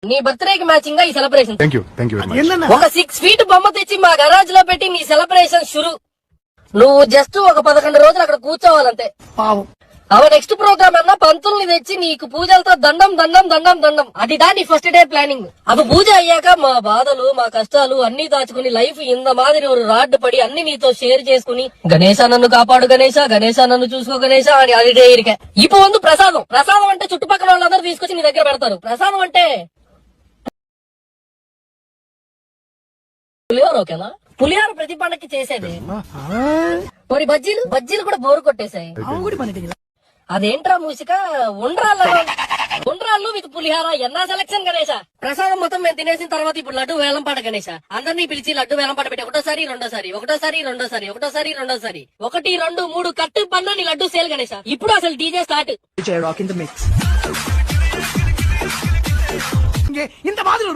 నీ బర్త్డే కి మ్యాచింగ్ గా ఈ celebration. Thank you very much. ఒక 6 feet బొమ్మ తెచ్చి మా గరాజ్ లో పెట్టి నీ సెలబ్రేషన్ షురు. నువ్వు జస్ట్ ఒక 11 రోజులు అక్కడ కూర్చోవాలంతే. అవ నెక్స్ట్ ప్రోగ్రామ్ అన్నా పంతుల్ని తెచ్చి నీకు పూజలతో దండం దండం దండం దండం. అది దాని ఫస్ట్ డే ప్లానింగ్. అవి పూజ అయ్యాక మా బాధలు మా కష్టాలు అన్ని దాచుకుని లైఫ్ ఇంత మాదిరి ఒక రాడ్ పడి అన్ని నీతో షేర్ చేసుకుని గణేశ నన్ను కాపాడు గణేశ, గణేశ నన్ను చూసుకో గణేశ అని అది డే ఇరికే. ఇప్పుడు వందు ప్రసాదం. ప్రసాదం అంటే చుట్టుపక్కల వాళ్ళందరూ తీసుకొచ్చి నీ దగ్గర పెడతారు. ప్రసాదం అంటే పులిహోర. ఓకేనా? పులిహోర ప్రతి పండక్కి చేసేది. మరి బజ్జీలు కూడా బోరు కొట్టేశాయి. అదేంట్రా మూసిక ఉండ్రాళ్ళు విత్ పులిహార ఎన్నా సెలక్షన్ గణేశ. ప్రసాదం మొత్తం మేము తినేసిన తర్వాత ఇప్పుడు లడ్డు వేలంపాట గణేశ. అందరినీ పిలిచి లడ్డు వేలంపాట పెట్టి ఒకటోసారి రెండోసారి 1 2 3 కట్టు పన్నా నీ లడ్డు సేల్ గణేశ. ఇప్పుడు అసలు డీజే స్టార్ట్. ఇంత బాధలు